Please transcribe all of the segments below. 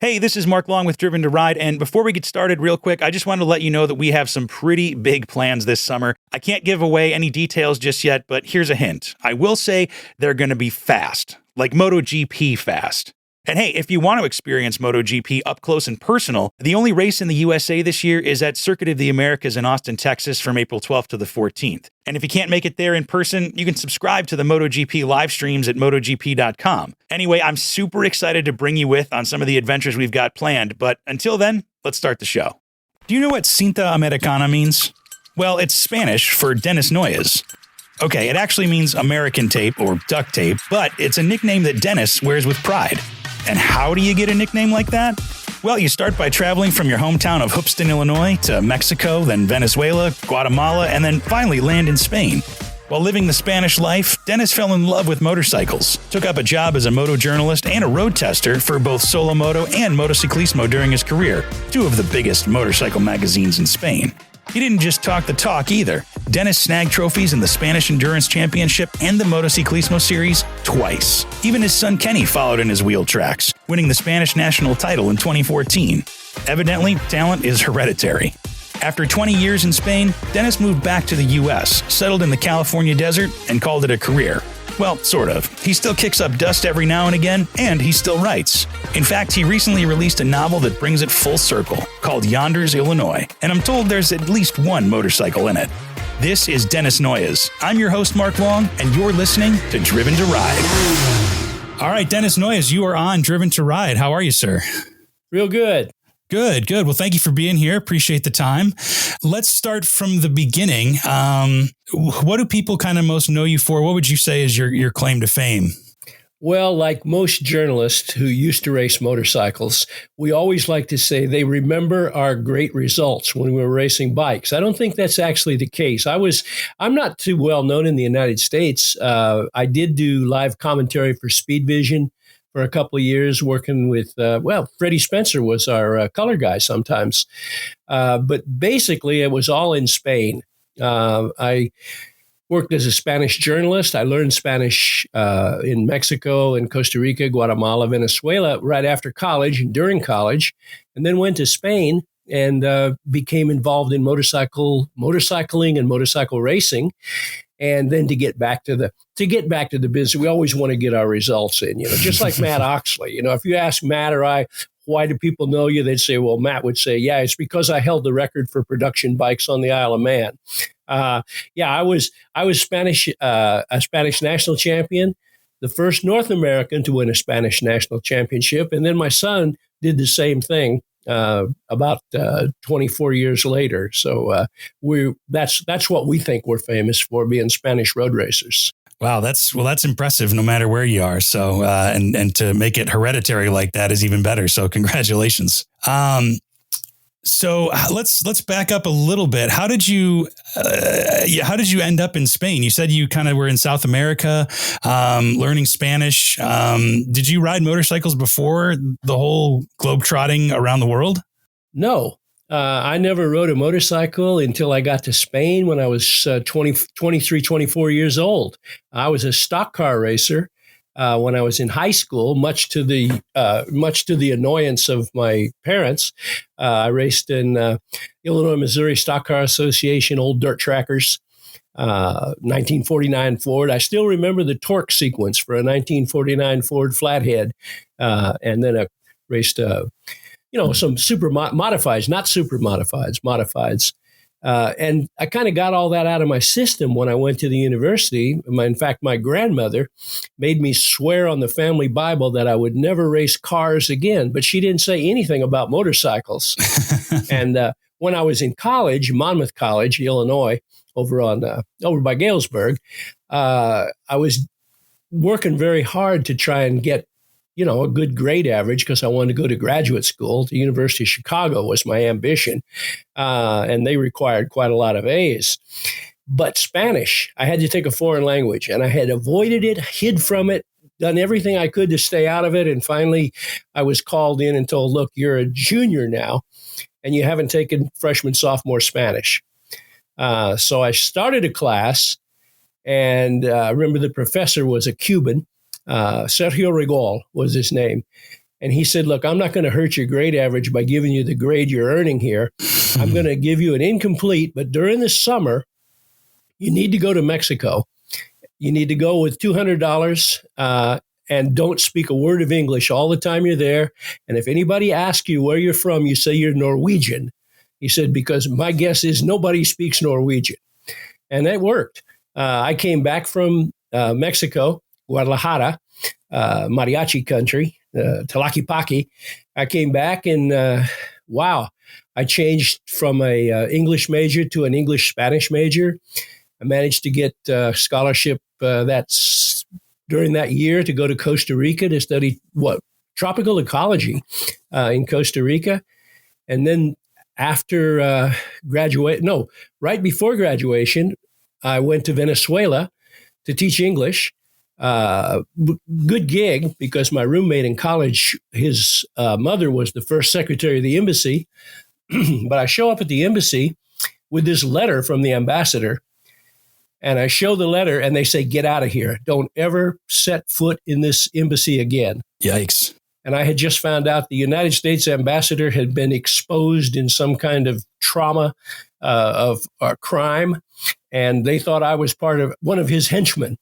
Hey, this is Mark Long with Driven to Ride, and before we get started real quick, I just wanted to let you know that we have some pretty big plans this summer. I can't give away any details just yet, but here's a hint. I will say they're going to be fast, like MotoGP fast. And hey, if you want to experience MotoGP up close and personal, the only race in the USA this year is at Circuit of the Americas in Austin, Texas from April 12th to the 14th. And if you can't make it there in person, you can subscribe to the MotoGP live streams at MotoGP.com. Anyway, I'm super excited to bring you with on some of the adventures we've got planned, but until then, let's start the show. Do you know what Cinta Americana means? Well, it's Spanish for Dennis Noyes. Okay, it actually means American tape or duct tape, but it's a nickname that Dennis wears with pride. And how do you get a nickname like that? Well, you start by traveling from your hometown of Hoopeston, Illinois, to Mexico, then Venezuela, Guatemala, and then finally land in Spain. While living the Spanish life, Dennis fell in love with motorcycles, took up a job as a moto journalist and a road tester for both Solo Moto and Motociclismo during his career, two of the biggest motorcycle magazines in Spain. He didn't just talk the talk either. Dennis snagged trophies in the Spanish Endurance Championship and the Motociclismo Series twice. Even his son Kenny followed in his wheel tracks, winning the Spanish national title in 2014. Evidently, talent is hereditary. After 20 years in Spain, Dennis moved back to the US, settled in the California desert, and called it a career. Well, sort of. He still kicks up dust every now and again, and he still writes. In fact, he recently released a novel that brings it full circle, called Yonders, Illinois, and I'm told there's at least one motorcycle in it. This is Dennis Noyes. I'm your host, Mark Long, and you're listening to Driven to Ride. All right, Dennis Noyes, you are on Driven to Ride. How are you, sir? Real good. Good. Well, thank you for being here. Appreciate the time. Let's start from the beginning. What do people kind of most know you for? What would you say is your claim to fame? Well, like most journalists who used to race motorcycles, we always like to say they remember our great results when we were racing bikes. I don't think that's actually the case. I'm not too well known in the United States. I did do live commentary for Speed Vision for a couple of years, working with, Freddie Spencer was our color guy sometimes. But basically, it was all in Spain. I worked as a Spanish journalist. I learned Spanish in Mexico and Costa Rica, Guatemala, Venezuela right after college and during college, and then went to Spain and became involved in motorcycling and motorcycle racing. And then to get back to the business, we always want to get our results in, just like Matt Oxley. If you ask Matt or I, why do people know you? They'd say, well, Matt would say, yeah, it's because I held the record for production bikes on the Isle of Man. I was Spanish, a Spanish national champion, the first North American to win a Spanish national championship. And then my son did the same thing about 24 years later. So that's what we think we're famous for, being Spanish road racers. Wow, that's impressive no matter where you are. So and to make it hereditary like that is even better. So congratulations. So let's back up a little bit. How did you end up in Spain? You said you kind of were in South America, learning Spanish. Did you ride motorcycles before the whole globetrotting around the world? No, I never rode a motorcycle until I got to Spain when I was 23, 24 years old. I was a stock car racer. When I was in high school, much to the annoyance of my parents. I raced in Illinois, Missouri Stock Car Association, old dirt trackers, 1949 Ford. I still remember the torque sequence for a 1949 Ford flathead, and then I raced, some super modifieds, not super modifieds. And I kind of got all that out of my system when I went to the university. In fact, my grandmother made me swear on the family Bible that I would never race cars again, but she didn't say anything about motorcycles. And when I was in college, Monmouth College, Illinois, over by Galesburg, I was working very hard to try and get a good grade average because I wanted to go to graduate school. The University of Chicago was my ambition, and they required quite a lot of A's. But Spanish, I had to take a foreign language, and I had avoided it, hid from it, done everything I could to stay out of it, and finally I was called in and told, look, you're a junior now, and you haven't taken freshman, sophomore Spanish. So I started a class, and I remember the professor was a Cuban. Sergio Rigol was his name. And he said, look, I'm not going to hurt your grade average by giving you the grade you're earning here. I'm going to give you an incomplete, but during the summer, you need to go to Mexico. You need to go with $200 and don't speak a word of English all the time you're there. And if anybody asks you where you're from, you say you're Norwegian. He said, because my guess is nobody speaks Norwegian. And that worked. I came back from Mexico, Guadalajara, mariachi country, Tlaquepaque. I came back and wow, I changed from a English major to an English-Spanish major. I managed to get a scholarship that's during that year to go to Costa Rica to study tropical ecology in Costa Rica. And then after right before graduation, I went to Venezuela to teach English. Good gig because my roommate in college, his mother was the first secretary of the embassy. But I show up at the embassy with this letter from the ambassador. And I show the letter and they say, get out of here. Don't ever set foot in this embassy again. Yikes. And I had just found out the United States ambassador had been exposed in some kind of trauma of crime. And they thought I was part of one of his henchmen.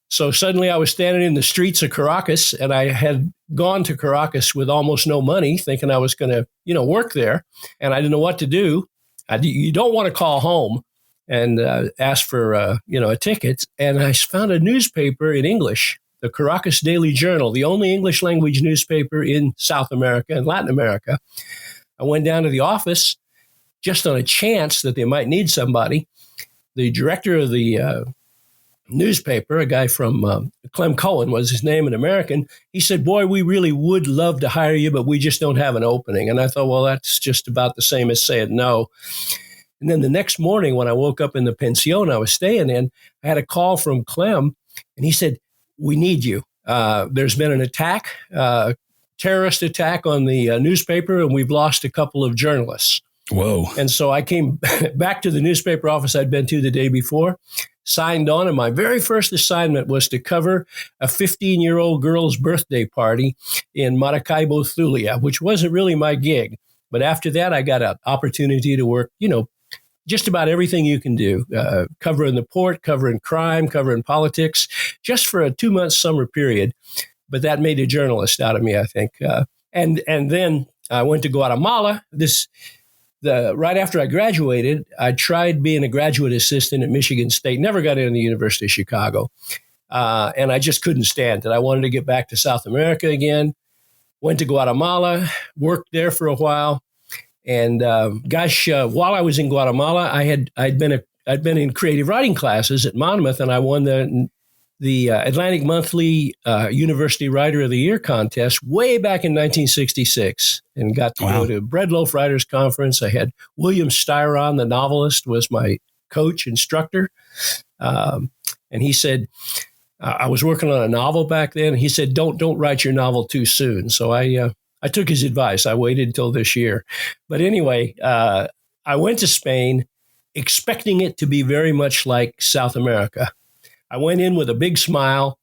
So suddenly I was standing in the streets of Caracas, and I had gone to Caracas with almost no money, thinking I was going to, work there. And I didn't know what to do. You don't want to call home and ask for, a ticket. And I found a newspaper in English, the Caracas Daily Journal, the only English language newspaper in South America and Latin America. I went down to the office just on a chance that they might need somebody. The director of the newspaper, a guy from Clem Cohen was his name, an American. He said, boy, we really would love to hire you, but we just don't have an opening. And I thought, well, that's just about the same as saying no. And then the next morning when I woke up in the pension I was staying in, I had a call from Clem, and he said, we need you. There's been an attack, terrorist attack on the newspaper, and we've lost a couple of journalists. Whoa. And so I came back to the newspaper office I'd been to the day before, signed on, and my very first assignment was to cover a 15-year-old girl's birthday party in Maracaibo, Zulia, which wasn't really my gig. But after that, I got an opportunity to work, just about everything you can do, covering the port, covering crime, covering politics, just for a 2-month summer period. But that made a journalist out of me, I think. And then I went to Guatemala. Right after I graduated, I tried being a graduate assistant at Michigan State, never got into the University of Chicago. And I just couldn't stand it. I wanted to get back to South America again. Went to Guatemala, worked there for a while. And while I was in Guatemala, I'd been in creative writing classes at Monmouth, and I won the Atlantic Monthly University Writer of the Year contest way back in 1966, and got to go to Breadloaf Writers Conference. I had William Styron, the novelist, was my coach, instructor. And he said, I was working on a novel back then. He said, don't write your novel too soon. So I took his advice. I waited until this year. But anyway, I went to Spain expecting it to be very much like South America. I went in with a big smile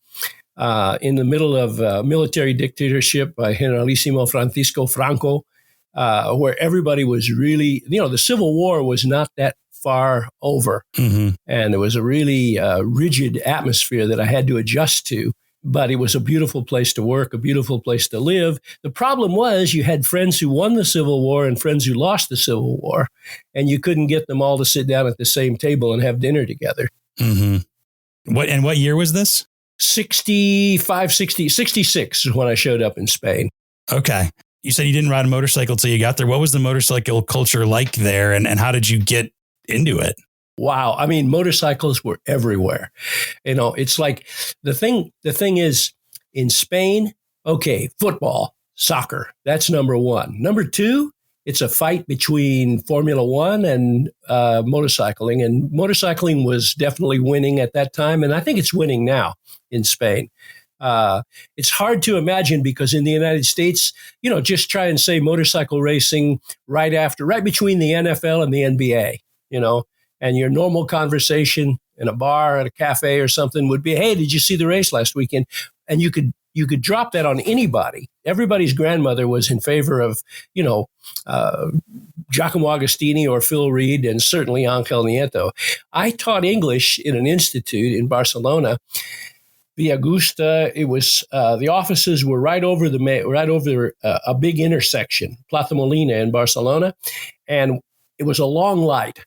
in the middle of military dictatorship by Generalissimo Francisco Franco, where everybody was really, the Civil War was not that far over. Mm-hmm. And there was a really rigid atmosphere that I had to adjust to. But it was a beautiful place to work, a beautiful place to live. The problem was you had friends who won the Civil War and friends who lost the Civil War, and you couldn't get them all to sit down at the same table and have dinner together. Mm-hmm. What year was this? 66 is when I showed up in Spain. Okay. You said you didn't ride a motorcycle till you got there. What was the motorcycle culture like there, and how did you get into it? Wow. I mean, motorcycles were everywhere. It's like the thing is in Spain, okay, football, soccer, that's number one. Number two, it's a fight between Formula One and motorcycling. And motorcycling was definitely winning at that time. And I think it's winning now in Spain. It's hard to imagine because in the United States, just try and say motorcycle racing right between the NFL and the NBA, and your normal conversation in a bar at a cafe or something would be, hey, did you see the race last weekend? And you could you could drop that on anybody. Everybody's grandmother was in favor of, Giacomo Agostini or Phil Reed, and certainly Angel Nieto. I taught English in an institute in Barcelona, Via Augusta. It was the offices were right over a big intersection, Plata Molina in Barcelona, and it was a long light.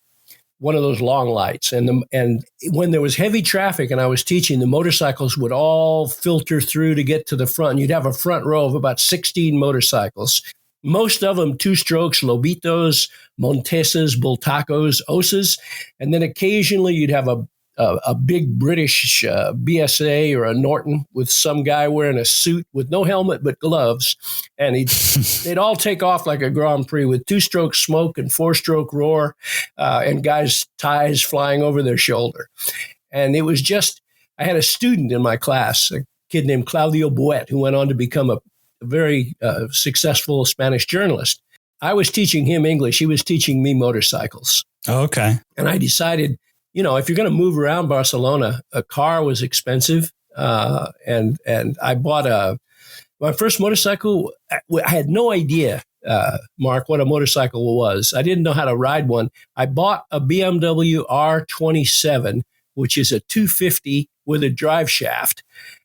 One of those long lights. And when there was heavy traffic and I was teaching, the motorcycles would all filter through to get to the front. You'd have a front row of about 16 motorcycles, most of them two-strokes, Lobitos, Monteses, Bultacos, Osas. And then occasionally you'd have a big British BSA or a Norton with some guy wearing a suit with no helmet but gloves. And they'd all take off like a Grand Prix with two-stroke smoke and four-stroke roar and guys' ties flying over their shoulder. And it was I had a student in my class, a kid named Claudio Buet, who went on to become a very successful Spanish journalist. I was teaching him English. He was teaching me motorcycles. Oh, okay. And I decided, if you're going to move around Barcelona, a car was expensive. And I bought my first motorcycle. I had no idea, Mark, what a motorcycle was. I didn't know how to ride one. I bought a BMW R27, which is a 250 with a drive shaft.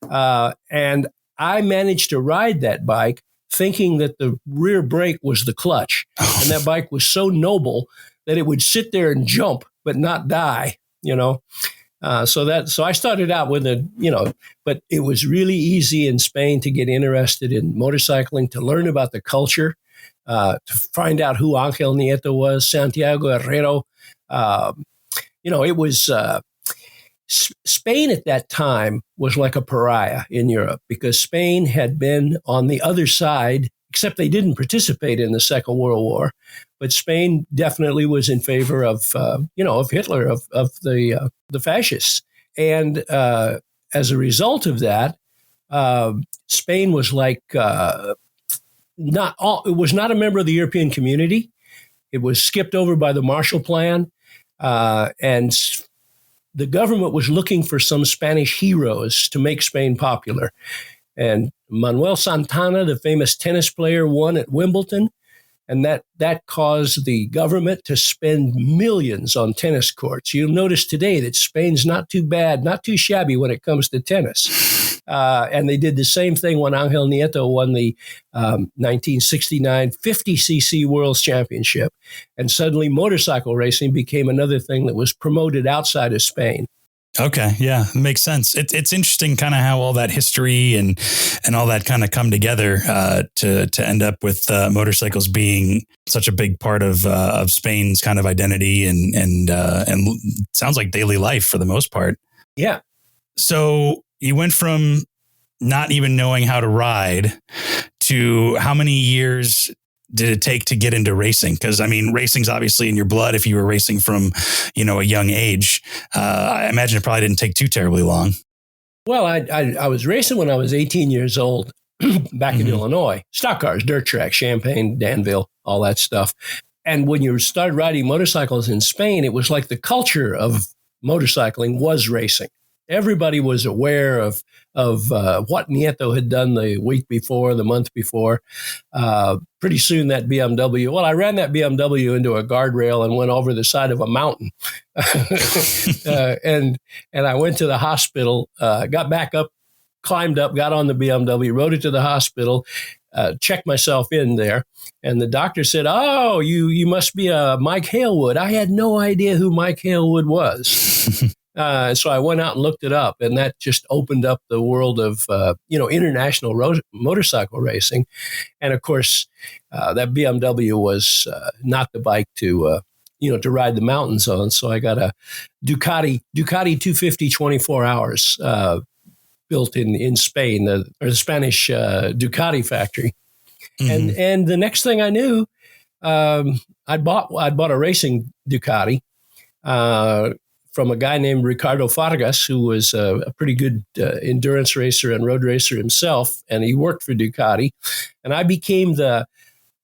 And I managed to ride that bike thinking that the rear brake was the clutch. And that bike was so noble that it would sit there and jump, but not die, So I started out with but it was really easy in Spain to get interested in motorcycling, to learn about the culture, to find out who Angel Nieto was, Santiago Herrero. It was Spain at that time was like a pariah in Europe because Spain had been on the other side, except they didn't participate in the Second World War. But Spain definitely was in favor of Hitler, of the fascists. And as a result of that, Spain was it was not a member of the European community. It was skipped over by the Marshall Plan. And the government was looking for some Spanish heroes to make Spain popular. And Manuel Santana, the famous tennis player, won at Wimbledon. And that caused the government to spend millions on tennis courts. You'll notice today that Spain's not too bad, not too shabby when it comes to tennis. And they did the same thing when Angel Nieto won the 1969 50cc World Championship. And suddenly motorcycle racing became another thing that was promoted outside of Spain. Okay. Yeah. Makes sense. It's interesting kind of how all that history and all that kind of come together to end up with motorcycles being such a big part of Spain's kind of identity and sounds like daily life for the most part. Yeah. So you went from not even knowing how to ride to how many years did it take to get into racing? Because, racing's obviously in your blood if you were racing from, a young age. I imagine it probably didn't take too terribly long. Well, I was racing when I was 18 years old back in Illinois. Stock cars, dirt track, Champaign, Danville, all that stuff. And when you started riding motorcycles in Spain, it was like the culture of motorcycling was racing. Everybody was aware of what Nieto had done the week before, the month before. Pretty soon that BMW, I ran that BMW into a guardrail and went over the side of a mountain. And I went to the hospital, got back up, climbed up, got on the BMW, rode it to the hospital, checked myself in there. And the doctor said, "Oh, you must be Mike Halewood." I had no idea who Mike Halewood was. So I went out and looked it up, and that just opened up the world of, international motorcycle racing. And of course, that BMW was not the bike to ride the mountains on. So I got a Ducati 250 24 hours built in Spain, the Spanish Ducati factory. Mm-hmm. And the next thing I knew, I'd bought a racing Ducati from a guy named Ricardo Fargas, who was a pretty good endurance racer and road racer himself, and he worked for Ducati. And I became the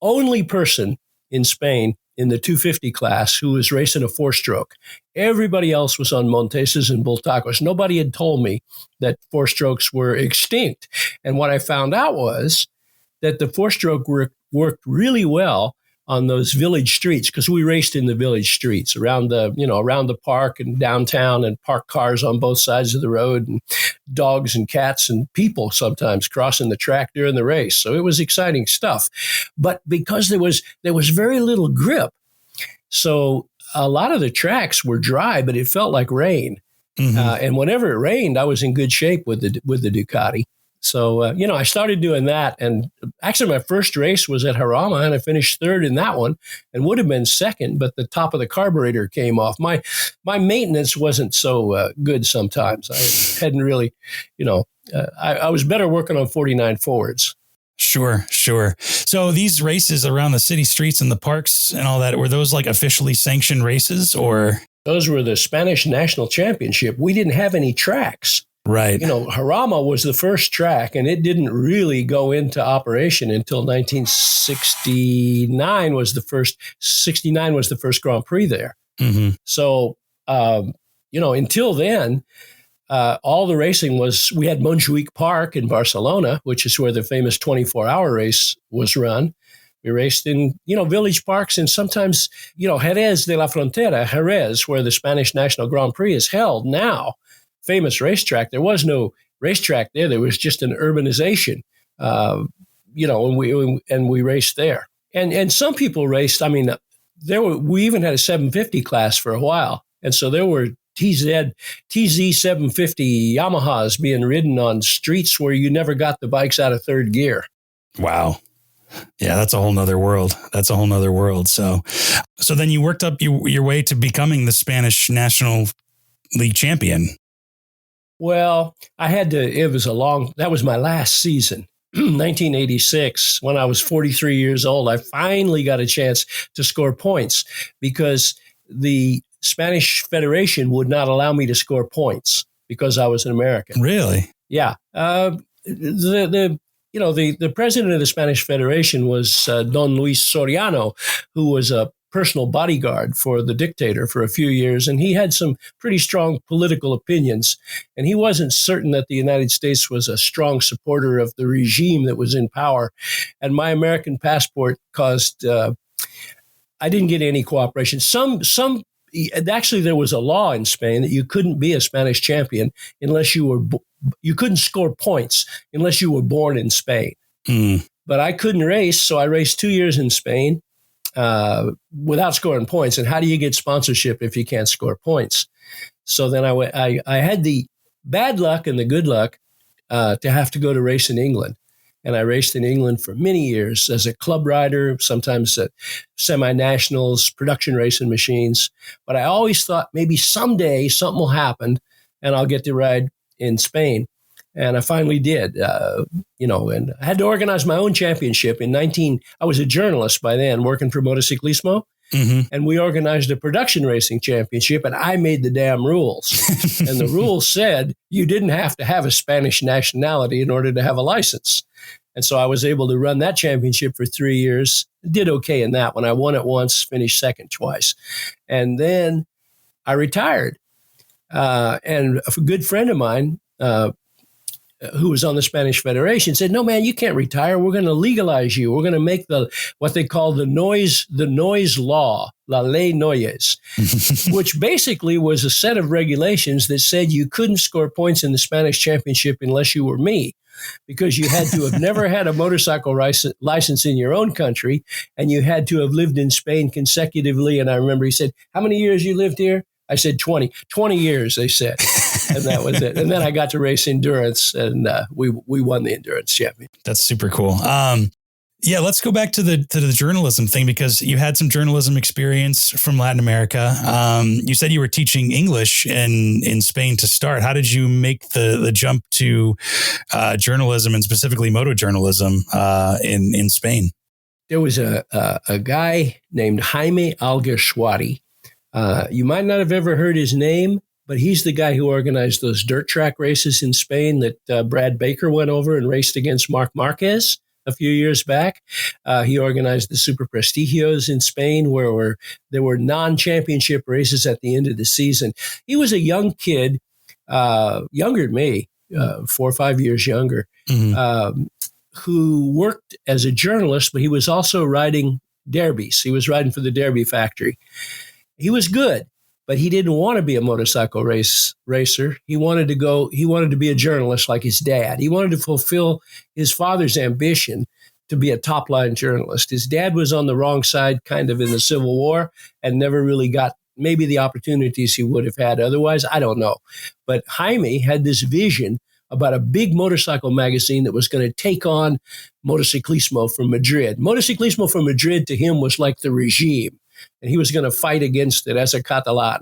only person in Spain in the 250 class who was racing a four-stroke. Everybody else was on Monteses and Bultacos. Nobody had told me that four-strokes were extinct. And what I found out was that the four-stroke worked really well on those village streets, because we raced in the village streets around the park and downtown, and parked cars on both sides of the road, and dogs and cats and people sometimes crossing the track during the race. So it was exciting stuff. But because there was very little grip, so a lot of the tracks were dry, but it felt like rain. Mm-hmm. And whenever it rained, I was in good shape with the Ducati. So, I started doing that. And actually, my first race was at Jarama, and I finished third in that one and would have been second, but the top of the carburetor came off. My maintenance wasn't so good sometimes. I hadn't really, I was better working on 49 forwards. Sure. So these races around the city streets and the parks and all that, were those like officially sanctioned races, or? Those were the Spanish National Championship. We didn't have any tracks. Right. Jarama was the first track, and it didn't really go into operation until 1969 was the first Grand Prix there. Mm-hmm. So, until then, all the racing we had Montjuic Park in Barcelona, which is where the famous 24-hour race was run. We raced in, village parks, and sometimes, Jerez de la Frontera, Jerez, where the Spanish National Grand Prix is held now. Famous racetrack. There was no racetrack there. There was just an urbanization, and we raced there. And some people raced. I mean, we even had a 750 class for a while, and so there were TZ 750 Yamahas being ridden on streets where you never got the bikes out of third gear. Wow. Yeah, that's a whole nother world. So then you worked up your way to becoming the Spanish National League champion. Well, that was my last season, 1986, when I was 43 years old. I finally got a chance to score points because the Spanish Federation would not allow me to score points because I was an American. Really? Yeah. The president of the Spanish Federation was Don Luis Soriano, who was a personal bodyguard for the dictator for a few years, and he had some pretty strong political opinions, and he wasn't certain that the United States was a strong supporter of the regime that was in power. And my American passport caused I didn't get any cooperation. Actually, there was a law in Spain that you couldn't be a Spanish champion unless you couldn't score points unless you were born in Spain. But I couldn't race, so I raced 2 years in Spain without scoring points. And how do you get sponsorship if you can't score points? So then I had the bad luck and the good luck to have to go to race in England. And I raced in England for many years as a club rider, sometimes at semi-nationals, production racing machines. But I always thought maybe someday something will happen and I'll get to ride in Spain. And I finally did, and I had to organize my own championship I was a journalist by then working for Motociclismo. Mm-hmm. And we organized a production racing championship, and I made the damn rules. And the rules said you didn't have to have a Spanish nationality in order to have a license. And so I was able to run that championship for 3 years, did okay in that one. I won it once, finished second twice. And then I retired. And a good friend of mine, who was on the Spanish Federation, said, "No, man, you can't retire. We're going to legalize you. We're going to make what they call the Noyes law, La Ley Noyes," which basically was a set of regulations that said you couldn't score points in the Spanish championship unless you were me, because you had to have never had a motorcycle license in your own country, and you had to have lived in Spain consecutively. And I remember he said, "How many years you lived here?" I said 20 years, they said. And that was it. And then I got to race endurance, and we won the endurance champion. That's super cool. Yeah, let's go back to the journalism thing, because you had some journalism experience from Latin America. You said you were teaching English in Spain to start. How did you make the jump to journalism, and specifically moto journalism in Spain? There was a guy named Jaime Alguersuari. You might not have ever heard his name, but he's the guy who organized those dirt track races in Spain that Brad Baker went over and raced against Marc Marquez. a few years back. He organized the Super Prestigios in Spain, where there were non-championship races at the end of the season. He was a young kid, younger than me, 4 or 5 years younger, who worked as a journalist, but he was also riding derbies. He was riding for the Derby factory. He was good, but he didn't want to be a motorcycle racer. He wanted to be a journalist like his dad. He wanted to fulfill his father's ambition to be a top-line journalist. His dad was on the wrong side kind of in the Civil War and never really got maybe the opportunities he would have had otherwise. I don't know. But Jaime had this vision about a big motorcycle magazine that was going to take on Motociclismo from Madrid. Motociclismo from Madrid to him was like the regime, and he was going to fight against it as a Catalan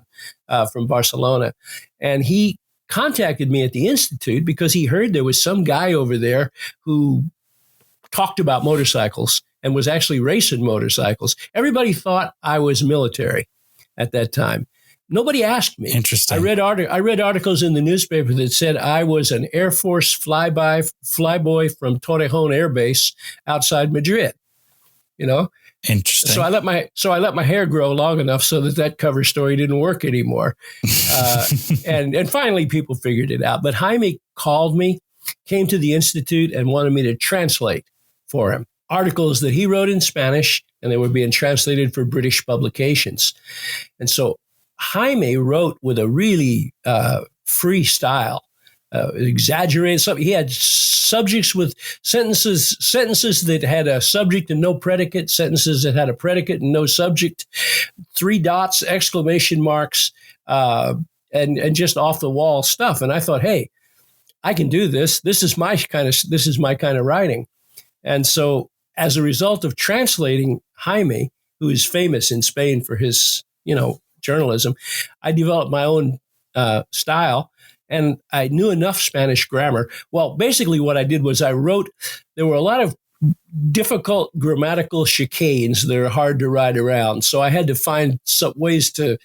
from Barcelona. And he contacted me at the Institute because he heard there was some guy over there who talked about motorcycles and was actually racing motorcycles. Everybody thought I was military at that time. Nobody asked me. Interesting. I read articles in the newspaper that said I was an Air Force flyboy from Torrejon Air Base outside Madrid. You know. Interesting. So I let my hair grow long enough so that cover story didn't work anymore. And finally, people figured it out. But Jaime called me, came to the Institute, and wanted me to translate for him articles that he wrote in Spanish, and they were being translated for British publications. And so Jaime wrote with a really free style, exaggerated something. He had subjects with sentences that had a subject and no predicate, sentences that had a predicate and no subject, 3 dots, exclamation marks, and just off the wall stuff. And I thought, hey, I can do this. This is my kind of writing. And so as a result of translating Jaime, who is famous in Spain for his, journalism, I developed my own style, and I knew enough Spanish grammar. Well, basically what I did was there were a lot of difficult grammatical chicanes that are hard to ride around. So I had to find some ways to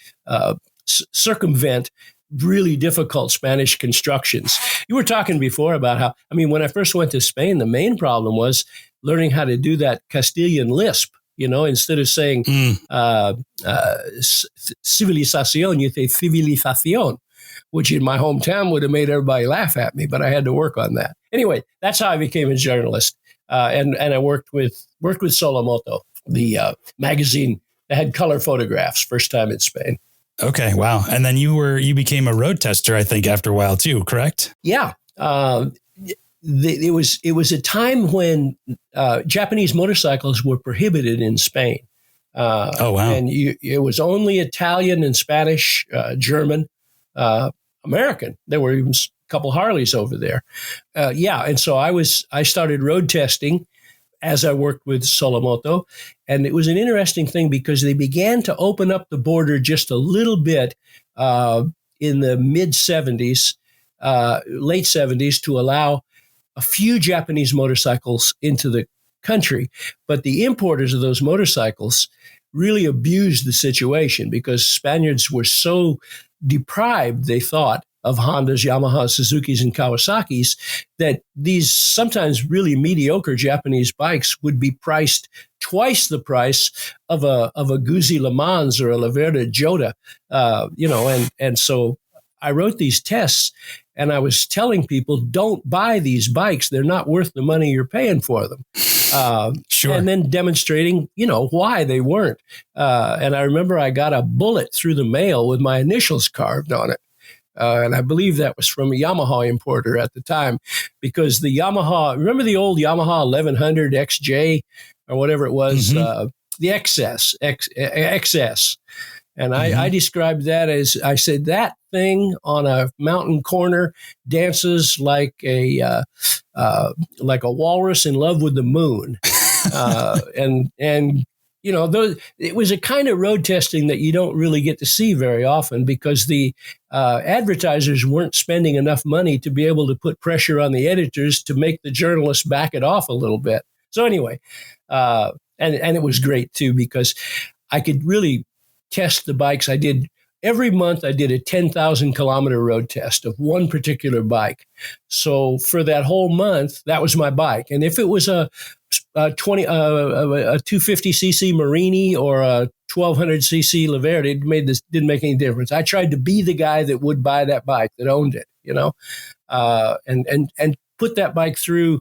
circumvent really difficult Spanish constructions. You were talking before about when I first went to Spain, the main problem was learning how to do that Castilian lisp. Instead of saying civilización, you say civilización, which in my hometown would have made everybody laugh at me, but I had to work on that. Anyway, that's how I became a journalist. And I worked with Solo Moto, the magazine that had color photographs, first time in Spain. Okay, wow. And then you became a road tester, I think, after a while too, correct? Yeah. It was a time when Japanese motorcycles were prohibited in Spain. Oh, wow. And it was only Italian and Spanish, German, American. There were even a couple Harleys over there. And so I started road testing as I worked with Solo Moto. And it was an interesting thing because they began to open up the border just a little bit in the mid-'70s, late 70s, to allow a few Japanese motorcycles into the country. But the importers of those motorcycles really abused the situation because Spaniards were so deprived, they thought, of Hondas, Yamahas, Suzukis, and Kawasaki's, that these sometimes really mediocre Japanese bikes would be priced twice the price of a Guzzi Le Mans or a Laverda Jota, and so I wrote these tests, and I was telling people, don't buy these bikes. They're not worth the money you're paying for them. Sure. And then demonstrating, why they weren't. And I remember I got a bullet through the mail with my initials carved on it. And I believe that was from a Yamaha importer at the time, because the Yamaha, remember the old Yamaha 1100 XJ or whatever it was, the XS. And I described that as, I said, that thing on a mountain corner dances like a walrus in love with the moon. It was a kind of road testing that you don't really get to see very often because the advertisers weren't spending enough money to be able to put pressure on the editors to make the journalists back it off a little bit. So anyway, and it was great too, because I could really test the bikes. Every month I did a 10,000 kilometer road test of one particular bike. So for that whole month, that was my bike. And if it was a a 250cc Marini or a 1200cc Levert. Didn't make any difference. I tried to be the guy that would buy that bike, that owned it, and put that bike through,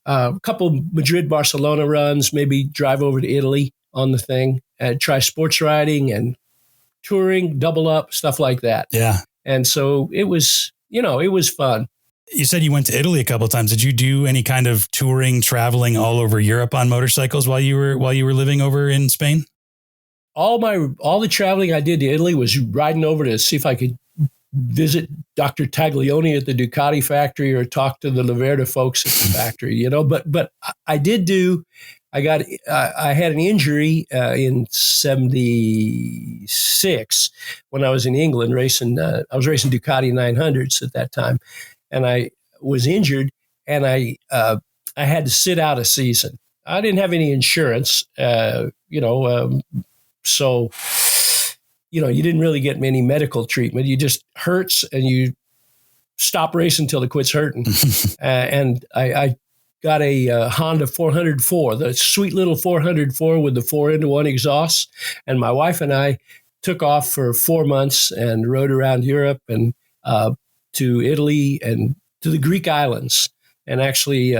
a couple Madrid, Barcelona runs, maybe drive over to Italy on the thing and try sports riding and touring, double up, stuff like that. Yeah. And so it was, it was fun. You said you went to Italy a couple of times. Did you do any kind of touring, traveling all over Europe on motorcycles while you were living over in Spain? All the traveling I did to Italy was riding over to see if I could visit Dr. Taglioni at the Ducati factory or talk to the Laverda folks at the factory, but I did I had an injury in 76 when I was in England racing. I was racing Ducati 900s at that time, and I was injured, and I had to sit out a season. I didn't have any insurance, so you didn't really get any medical treatment. You just hurts, and you stop racing until it quits hurting. And I got a Honda 404, the sweet little 404 with the 4-into-1 exhaust. And my wife and I took off for 4 months and rode around Europe and to Italy and to the Greek islands, and actually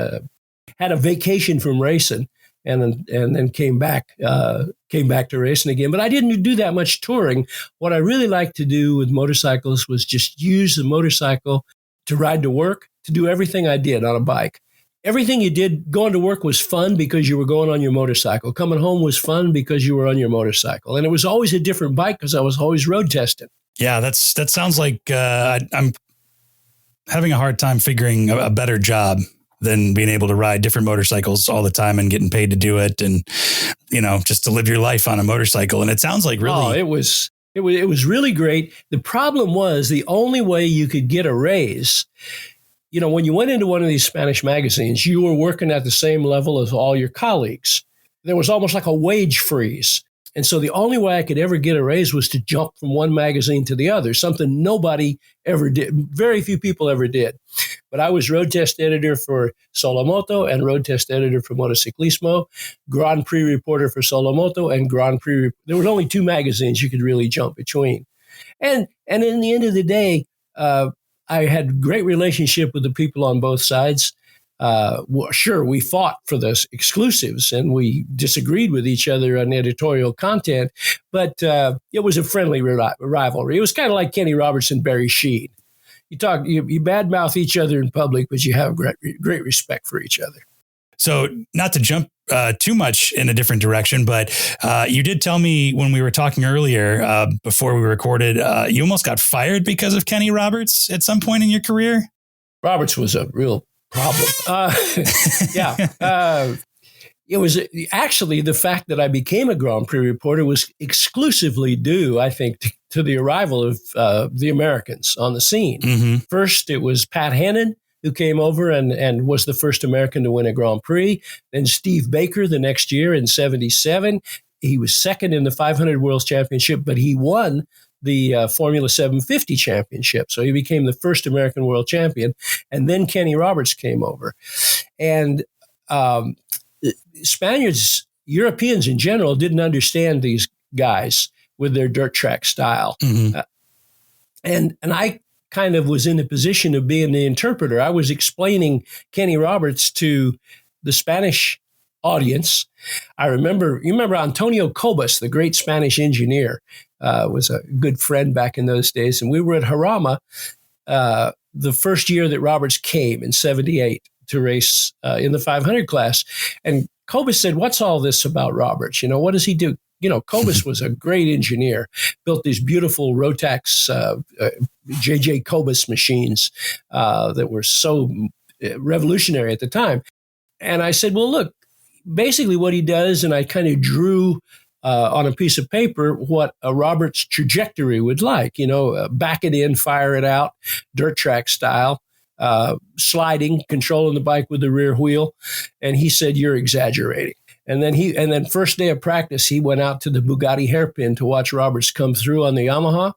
had a vacation from racing, and then came back to racing again. But I didn't do that much touring. What I really liked to do with motorcycles was just use the motorcycle to ride to work, to do everything I did on a bike. Everything you did going to work was fun because you were going on your motorcycle. Coming home was fun because you were on your motorcycle. And it was always a different bike because I was always road testing. Yeah, that sounds like I'm having a hard time figuring a better job than being able to ride different motorcycles all the time and getting paid to do it, and just to live your life on a motorcycle. And it sounds like really it was really great. The problem was the only way you could get a raise, when you went into one of these Spanish magazines, you were working at the same level as all your colleagues. There was almost like a wage freeze. And so the only way I could ever get a raise was to jump from one magazine to the other, something nobody ever did. Very few people ever did. But I was road test editor for Solo Moto and road test editor for Motociclismo, Grand Prix reporter for Solo Moto, and Grand Prix. There were only 2 magazines you could really jump between. And in the end of the day, I had a great relationship with the people on both sides. Sure, we fought for the exclusives and we disagreed with each other on editorial content, but it was a friendly rivalry. It was kind of like Kenny Roberts and Barry Sheed. You badmouth each other in public, but you have great respect for each other. So not to jump too much in a different direction, but you did tell me when we were talking earlier, before we recorded, you almost got fired because of Kenny Roberts at some point in your career. Roberts was a real problem. It was actually the fact that I became a Grand Prix reporter was exclusively due, I think, to the arrival of the Americans on the scene. Mm-hmm. First, it was Pat Hannon, who came over and was the first American to win a Grand Prix. Then Steve Baker the next year in 77. He was second in the 500 World Championship, but he won the Formula 750 championship. So he became the first American world champion. And then Kenny Roberts came over. And Spaniards, Europeans in general, didn't understand these guys with their dirt track style. Mm-hmm. And I kind of was in the position of being the interpreter. I was explaining Kenny Roberts to the Spanish audience. You remember Antonio Cobas, the great Spanish engineer, was a good friend back in those days. And we were at Jarama the first year that Roberts came in 78 to race in the 500 class. And Cobas said, "What's all this about Roberts? What does he do?" Cobas was a great engineer, built these beautiful Rotax J.J. Cobas machines that were so revolutionary at the time. And I said, well, look, basically what he does, and I kind of drew on a piece of paper what a Roberts trajectory would like, back it in, fire it out, dirt track style, sliding, controlling the bike with the rear wheel. And he said, "You're exaggerating." And then first day of practice, he went out to the Bugatti hairpin to watch Roberts come through on the Yamaha.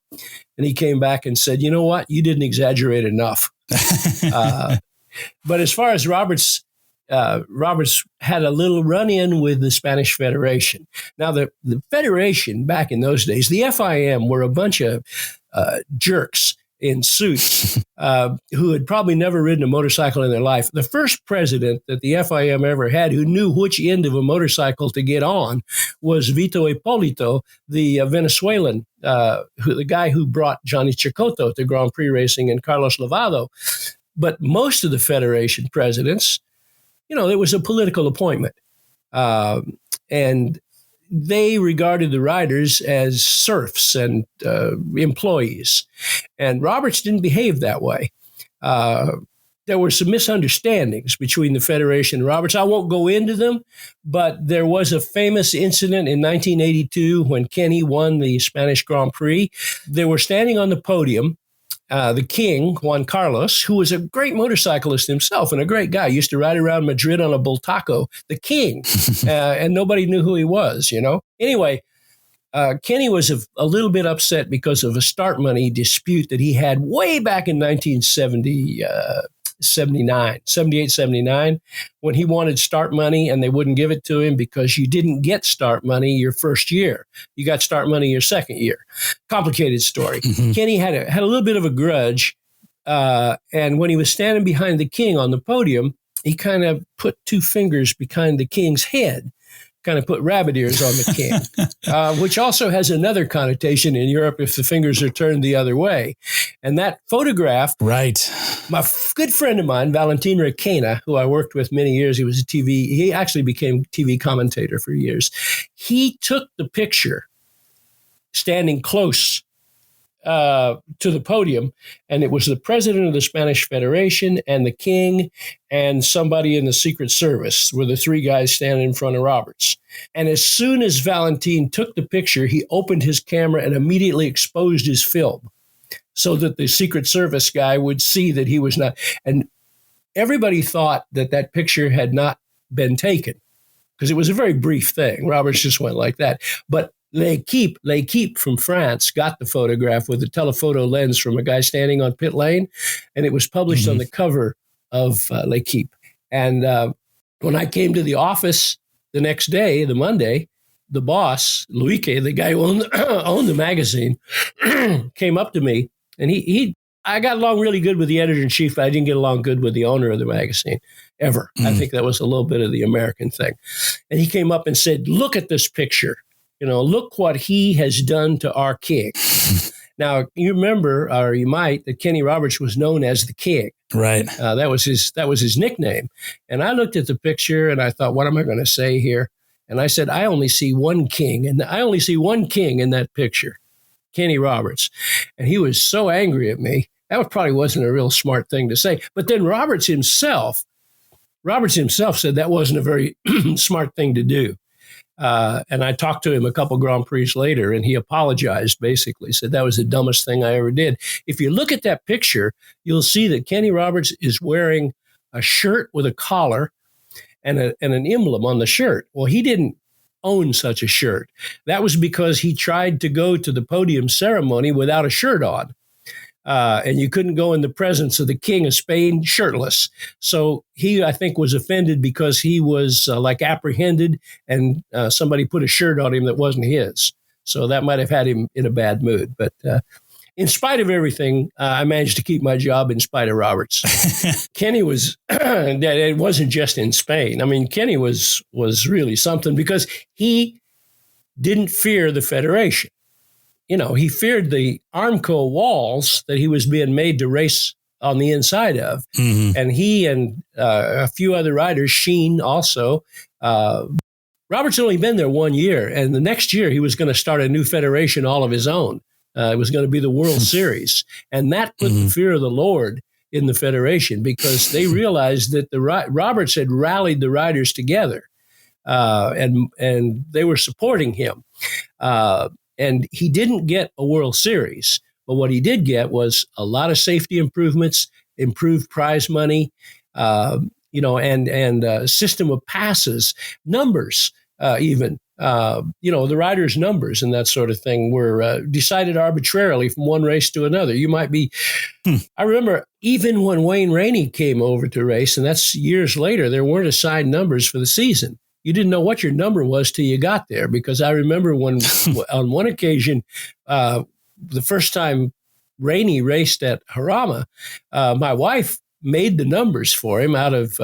And he came back and said, "You know what? You didn't exaggerate enough." But as far as Roberts Roberts had a little run-in with the Spanish Federation. Now, the Federation back in those days, the FIM were a bunch of jerks in suits who had probably never ridden a motorcycle in their life. The first president that the FIM ever had who knew which end of a motorcycle to get on was Vito Hipólito, the Venezuelan, the guy who brought Johnny Cecotto to Grand Prix racing and Carlos Lavado. But most of the Federation presidents, it was a political appointment. And they regarded the riders as serfs and employees. And Roberts didn't behave that way. There were some misunderstandings between the Federation and Roberts. I won't go into them, but there was a famous incident in 1982 when Kenny won the Spanish Grand Prix. They were standing on the podium. The king, Juan Carlos, who was a great motorcyclist himself and a great guy, used to ride around Madrid on a Bultaco, the king, and nobody knew who he was, Anyway, Kenny was a little bit upset because of a start money dispute that he had way back in 78, 79, when he wanted start money and they wouldn't give it to him because you didn't get start money your first year. You got start money your second year. Complicated story. Mm-hmm. Kenny had a little bit of a grudge. And when he was standing behind the king on the podium, he kind of put two fingers behind the king's head, kind of put rabbit ears on the king, which also has another connotation in Europe if the fingers are turned the other way. And that photograph, right? My good friend of mine, Valentin Requena, who I worked with many years, he actually became TV commentator for years. He took the picture standing close to the podium, and it was the president of the Spanish Federation and the king and somebody in the Secret Service were the three guys standing in front of Roberts. And as soon as Valentin took the picture, he opened his camera and immediately exposed his film so that the Secret Service guy would see that he was not. And everybody thought that picture had not been taken because it was a very brief thing. Roberts just went like that. But L'Equipe from France got the photograph with a telephoto lens from a guy standing on pit lane, and it was published on the cover of L'Equipe. And when I came to the office the next day, the Monday, the boss, Luike, the guy who owned the magazine, came up to me, and I got along really good with the editor-in-chief, but I didn't get along good with the owner of the magazine, ever. I think that was a little bit of the American thing. And he came up and said, "Look at this picture. Look what he has done to our king." Now, you remember, or you might, that Kenny Roberts was known as the King. Right. That was his nickname. And I looked at the picture and I thought, what am I going to say here? And I said, I only see one king, and I only see one king in that picture, Kenny Roberts. And he was so angry at me. That probably wasn't a real smart thing to say. But then Roberts himself said that wasn't a very smart thing to do. And I talked to him a couple Grand Prix later, and he apologized, basically, said that was the dumbest thing I ever did. If you look at that picture, you'll see that Kenny Roberts is wearing a shirt with a collar and an emblem on the shirt. Well, he didn't own such a shirt. That was because he tried to go to the podium ceremony without a shirt on. And you couldn't go in the presence of the King of Spain shirtless. So he, I think, was offended because he was apprehended and somebody put a shirt on him that wasn't his. So that might have had him in a bad mood. But in spite of everything, I managed to keep my job in spite of Roberts. Kenny was, it wasn't just in Spain. I mean, Kenny was really something because he didn't fear the Federation. He feared the Armco walls that he was being made to race on the inside of. Mm-hmm. And he and a few other riders, Sheen also, Roberts only been there 1 year. And the next year he was going to start a new federation all of his own. It was going to be the World Series. And that put the fear of the Lord in the federation because they realized that Roberts had rallied the riders together and they were supporting him. And he didn't get a World Series, but what he did get was a lot of safety improvements, improved prize money, and a system of passes, numbers even The riders' numbers and that sort of thing were decided arbitrarily from one race to another. You might be, I remember even when Wayne Rainey came over to race, and that's years later, there weren't assigned numbers for the season. You didn't know what your number was till you got there, because I remember when on one occasion, the first time Rainey raced at Jarama, my wife made the numbers for him out of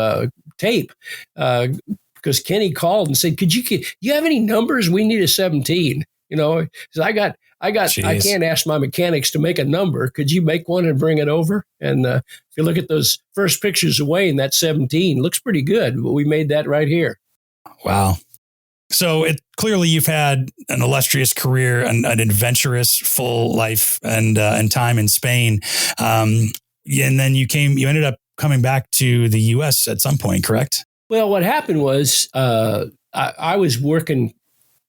tape because Kenny called and said, you have any numbers? We need a 17. So I can't ask my mechanics to make a number. Could you make one and bring it over? And if you look at those first pictures of Wayne, that 17 looks pretty good, but we made that right here. Wow. So clearly you've had an illustrious career, an adventurous, full life and time in Spain. And then you ended up coming back to the U.S. at some point, correct? Well, what happened was I was working.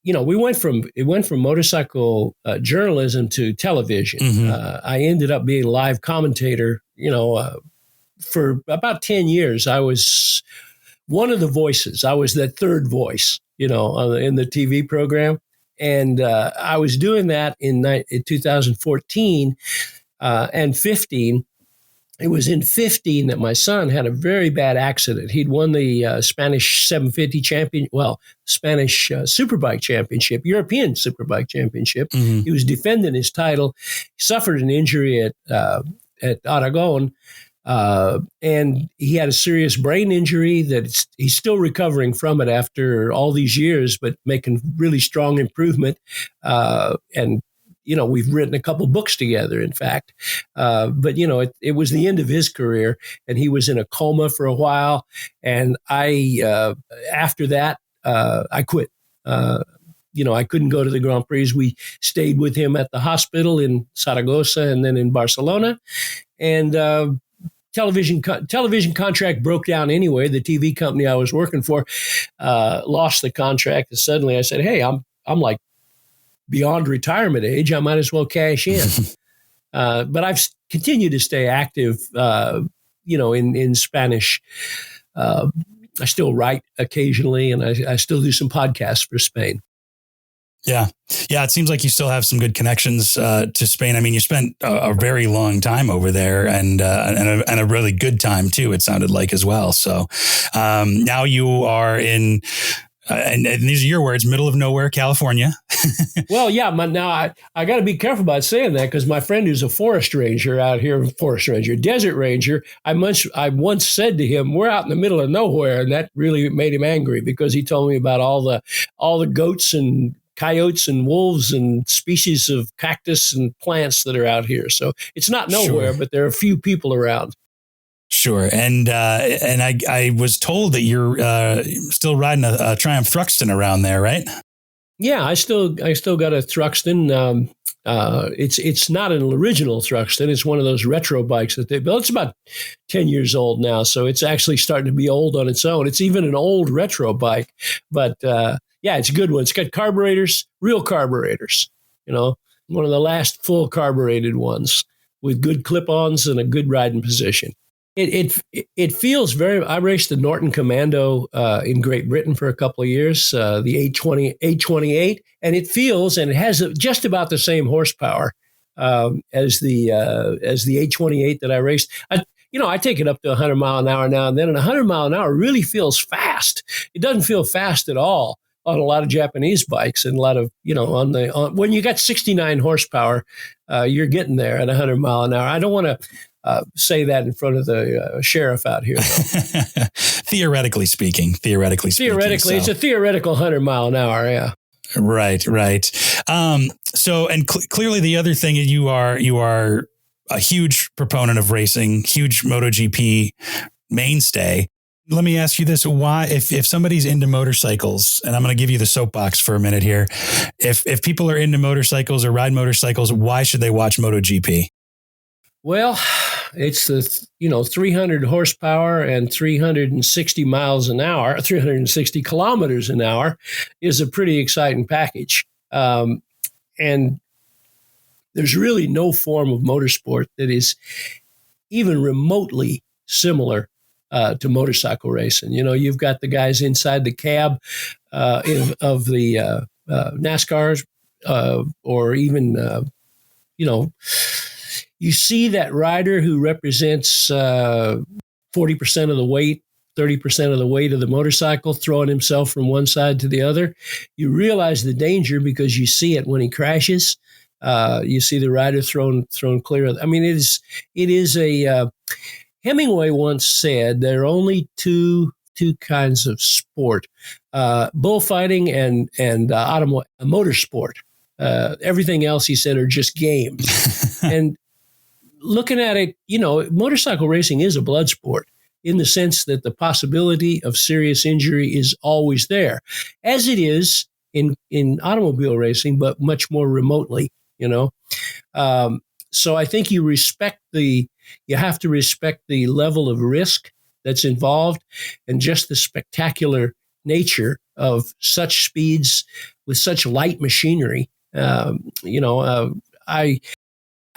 It went from motorcycle journalism to television. Mm-hmm. I ended up being a live commentator. For about 10 years, I was one of the voices. I was that third voice, in the TV program. And I was doing that in 2014 and 15. It was in 15 that my son had a very bad accident. He'd won the Spanish 750 Spanish Superbike Championship, European Superbike Championship. Mm-hmm. He was defending his title. He suffered an injury at Aragon. And he had a serious brain injury that he's still recovering from it after all these years, but making really strong improvement. We've written a couple books together, in fact. But it was the end of his career, and he was in a coma for a while. And after that, I quit. I couldn't go to the Grand Prix. We stayed with him at the hospital in Zaragoza and then in Barcelona. And television contract broke down anyway. The TV company I was working for lost the contract, and suddenly I said, "Hey, I'm like beyond retirement age. I might as well cash in." But I've continued to stay active, in Spanish. I still write occasionally, and I still do some podcasts for Spain. Yeah. It seems like you still have some good connections to Spain. I mean, you spent a very long time over there, and a really good time too, it sounded like, as well. So now you are in, and these are your words, middle of nowhere, California. Well, yeah. Now I got to be careful about saying that, because my friend who's a forest ranger out here, desert ranger, I once said to him, "We're out in the middle of nowhere," and that really made him angry, because he told me about all the goats and coyotes and wolves and species of cactus and plants that are out here. So it's not nowhere, sure, but there are a few people around. Sure. And I was told that you're still riding a Triumph Thruxton around there, right? Yeah, I still got a Thruxton. It's not an original Thruxton. It's one of those retro bikes that they built. It's about 10 years old now, so it's actually starting to be old on its own. It's even an old retro bike, but yeah, it's a good one. It's got carburetors, real carburetors, one of the last full carbureted ones with good clip-ons and a good riding position. It feels very. I raced the Norton Commando in Great Britain for a couple of years, the 828, and it feels, and it has just about the same horsepower as the 828 that I raced. I take it up to 100 mile an hour now and then, and 100 mile an hour really feels fast. It doesn't feel fast at all on a lot of Japanese bikes, and a lot of, when you got 69 horsepower, you're getting there at 100 mile an hour. I don't want to say that in front of the sheriff out here. Theoretically speaking, so. It's a theoretical 100 mile an hour. Yeah. Right. So, and clearly the other thing, you are a huge proponent of racing, huge MotoGP mainstay. Let me ask you this. Why, if somebody's into motorcycles, and I'm going to give you the soapbox for a minute here. If people are into motorcycles or ride motorcycles, why should they watch MotoGP? Well, it's the 300 horsepower and 360 miles an hour, 360 kilometers an hour is a pretty exciting package. And there's really no form of motorsport that is even remotely similar to motorcycle racing. You've got the guys inside the cab of the NASCARs, or even, you see that rider who represents 40% of the weight, 30% of the weight of the motorcycle, throwing himself from one side to the other. You realize the danger because you see it when he crashes. You see the rider thrown clear. It is a. Hemingway once said there are only two kinds of sport: bullfighting and motorsport. Everything else, he said, are just games. And looking at it, motorcycle racing is a blood sport in the sense that the possibility of serious injury is always there, as it is in automobile racing, but much more remotely. So I think you have to respect the level of risk that's involved and just the spectacular nature of such speeds with such light machinery. I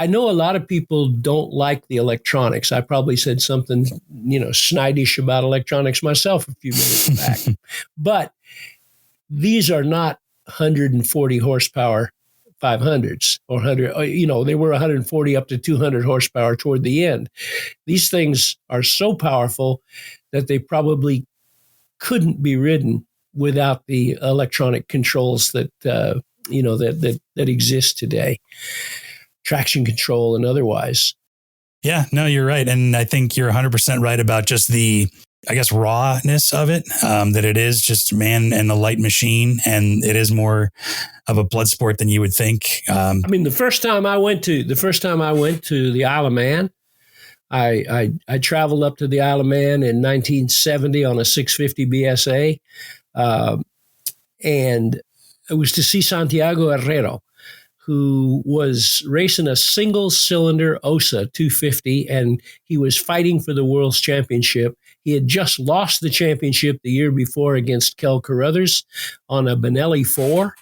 know a lot of people don't like the electronics. I probably said something, snideish about electronics myself a few minutes back. But these are not 140 horsepower 500s or 100, they were 140 up to 200 horsepower toward the end. These things are so powerful that they probably couldn't be ridden without the electronic controls that exist today, traction control and otherwise. Yeah, no, you're right. And I think you're 100% right about just the, rawness of it, that it is just man and the light machine, and it is more of a blood sport than you would think. The first time I went to the Isle of Man, I traveled up to the Isle of Man in 1970 on a 650 BSA, and it was to see Santiago Herrero, who was racing a single-cylinder OSA 250, and he was fighting for the world's championship. He had just lost the championship the year before against Kel Carruthers on a Benelli 4,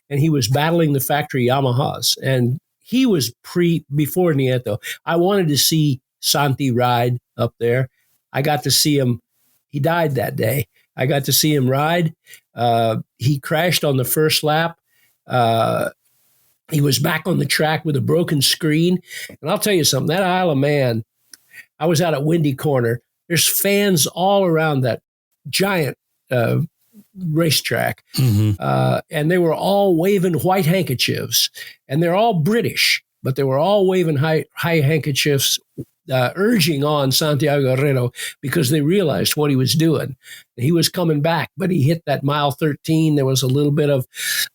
and he was battling the factory Yamahas. And he was before Nieto. I wanted to see Santi ride up there. I got to see him. He died that day. I got to see him ride. He crashed on the first lap. He was back on the track with a broken screen. And I'll tell you something, that Isle of Man, I was out at Windy Corner. There's fans all around that giant racetrack. Mm-hmm. And they were all waving white handkerchiefs. And they're all British, but they were all waving high handkerchiefs, urging on Santiago Herrero because they realized what he was doing. He was coming back, but he hit that mile 13. There was a little bit of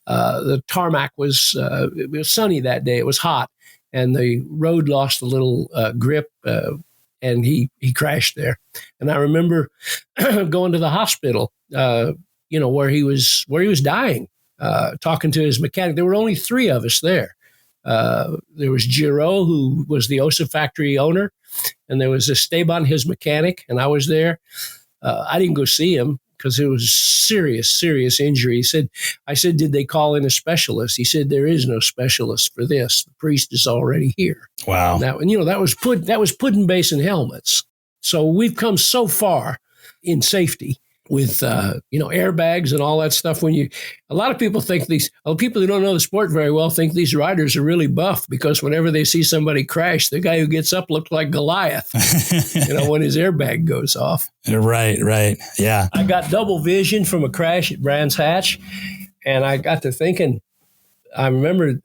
the tarmac it was sunny that day. It was hot, and the road lost a little grip, and he crashed there. And I remember going to the hospital, where he was dying, talking to his mechanic. There were only three of us there. There was Giro, who was the OSA factory owner, and there was Esteban, his mechanic, and I was there. I didn't go see him because it was serious injury. I said, did they call in a specialist? He said, there is no specialist for this. The priest is already here. Wow. And that was pudding basin helmets. So we've come so far in safety with airbags and all that stuff. A lot of people think people who don't know the sport very well think these riders are really buff because whenever they see somebody crash, the guy who gets up looks like Goliath, when his airbag goes off. Right. Yeah. I got double vision from a crash at Brands Hatch, and I got to thinking, I remember,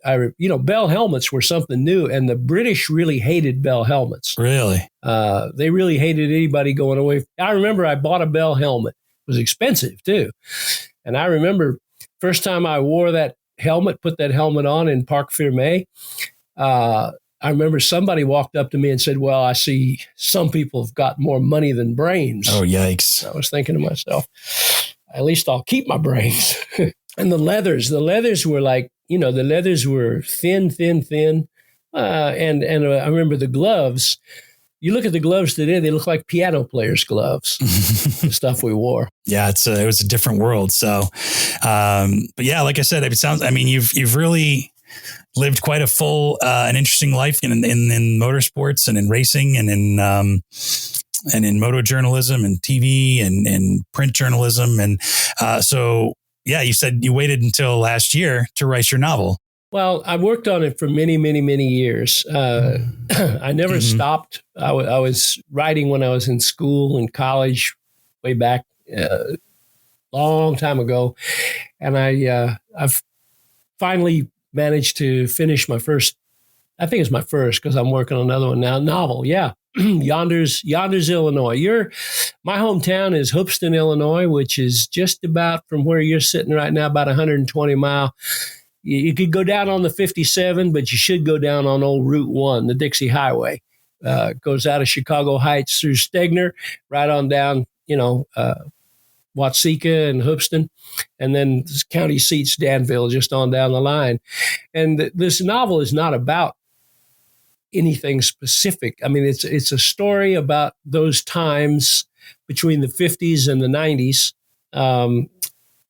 Bell helmets were something new, and the British really hated Bell helmets. Really? They really hated anybody going away. I remember I bought a Bell helmet. It was expensive too. And I remember first time I wore that helmet, put that helmet on in Parc Fermé, I remember somebody walked up to me and said, well, I see some people have got more money than brains. Oh, yikes. I was thinking to myself, at least I'll keep my brains. And the leathers were like, the leathers were thin. And I remember the gloves. You look at the gloves today, they look like piano players' gloves, the stuff we wore. Yeah, it was a different world. So, but yeah, like I said, you've really lived quite a full and interesting life in motorsports and in racing and in in moto journalism and TV and print journalism. And so, yeah, you said you waited until last year to write your novel. Well, I worked on it for many, many, many years. I never stopped. I was writing when I was in school and college, way back, long time ago, and I've finally managed to finish my first. I think it's my first because I'm working on another one now. Novel, yeah. Yonder's, Illinois. My hometown is Hoopeston, Illinois, which is just about from where you're sitting right now, about 120 mile. You could go down on the 57, but you should go down on old Route 1, the Dixie Highway. Goes out of Chicago Heights through Stegner, right on down, Watseka and Hoopeston, and then the county seats Danville just on down the line. And this novel is not about anything specific. I mean, it's a story about those times between the 50s and the 90s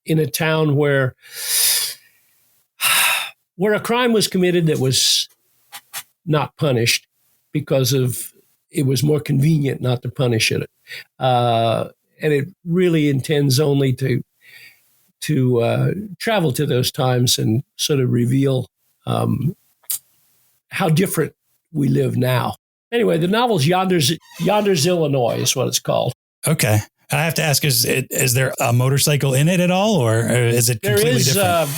in a town where a crime was committed that was not punished because it was more convenient not to punish it. And it really intends only to travel to those times and sort of reveal how different we live now. Anyway, the novel's Yonder's, Illinois is what it's called. Okay. I have to ask, is there a motorcycle in it at all, or is it completely different?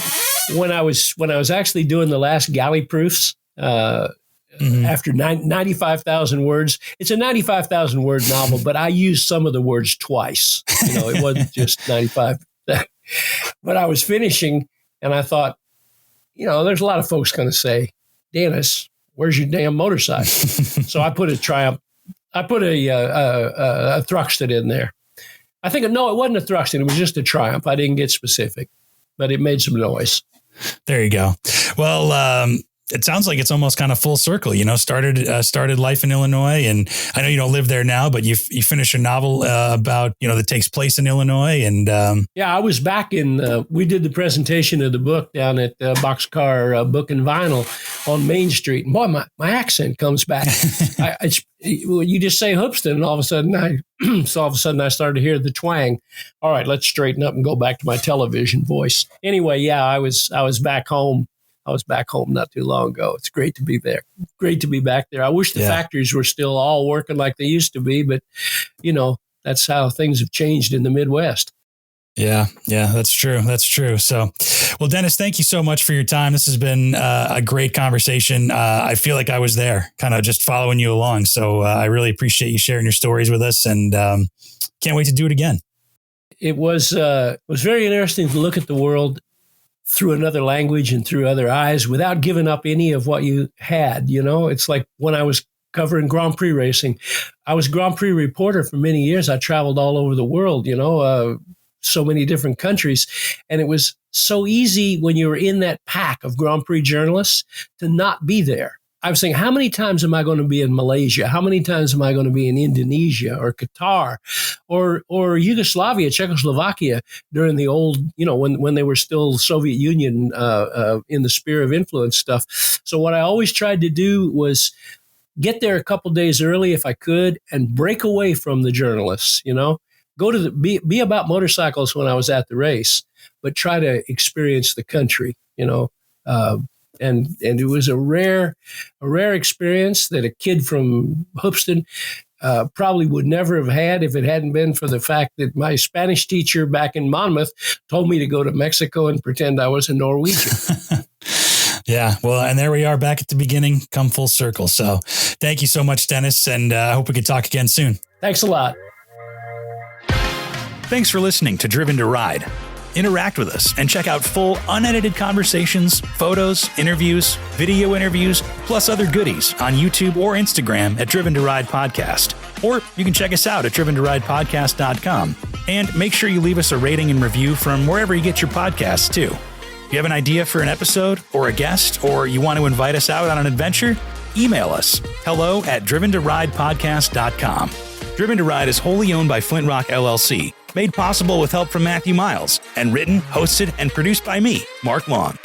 When I was actually doing the last galley proofs, after 95,000 words, it's a 95,000 word novel, but I used some of the words twice. It wasn't just 95. But I was finishing, and I thought, there's a lot of folks going to say, Dennis, where's your damn motorcycle? So I put a Triumph. I put a Thruxton in there. I think, no, it wasn't a Thruxton. It was just a Triumph. I didn't get specific, but it made some noise. There you go. Well, it sounds like it's almost kind of full circle, started life in Illinois. And I know you don't live there now, but you finished a novel about, that takes place in Illinois. And yeah, I was back we did the presentation of the book down at Boxcar Book and Vinyl on Main Street. And boy, my accent comes back. You just say Hoopeston, and all of a sudden I started to hear the twang. All right, let's straighten up and go back to my television voice. Anyway, yeah, I was back home. I was back home not too long ago. It's great to be there. Great to be back there. I wish the factories were still all working like they used to be, but that's how things have changed in the Midwest. Yeah, that's true. That's true. So, well, Dennis, thank you so much for your time. This has been a great conversation. I feel like I was there, kind of just following you along. So I really appreciate you sharing your stories with us, and can't wait to do it again. It was very interesting to look at the world through another language and through other eyes without giving up any of what you had. It's like when I was covering Grand Prix racing, I was Grand Prix reporter for many years. I traveled all over the world, so many different countries. And it was so easy when you were in that pack of Grand Prix journalists to not be there. I was saying, how many times am I going to be in Malaysia? How many times am I going to be in Indonesia or Qatar or Yugoslavia, Czechoslovakia during the old, when they were still Soviet Union in the sphere of influence stuff. So what I always tried to do was get there a couple days early if I could and break away from the journalists, go to be about motorcycles when I was at the race, but try to experience the country, And it was a rare experience that a kid from Hoopeston probably would never have had if it hadn't been for the fact that my Spanish teacher back in Monmouth told me to go to Mexico and pretend I was a Norwegian. Yeah, well, and there we are back at the beginning, come full circle. So thank you so much, Dennis, and I hope we can talk again soon. Thanks a lot. Thanks for listening to Driven to Ride. Interact with us and check out full unedited conversations, photos, interviews, video interviews, plus other goodies on YouTube or Instagram at Driven to Ride Podcast. Or you can check us out at driventoridepodcast.com. And make sure you leave us a rating and review from wherever you get your podcasts too. If you have an idea for an episode or a guest, or you want to invite us out on an adventure, email us hello@driventoridepodcast.com. Driven to Ride is wholly owned by Flint Rock LLC, made possible with help from Matthew Miles, and written, hosted, and produced by me, Mark Long.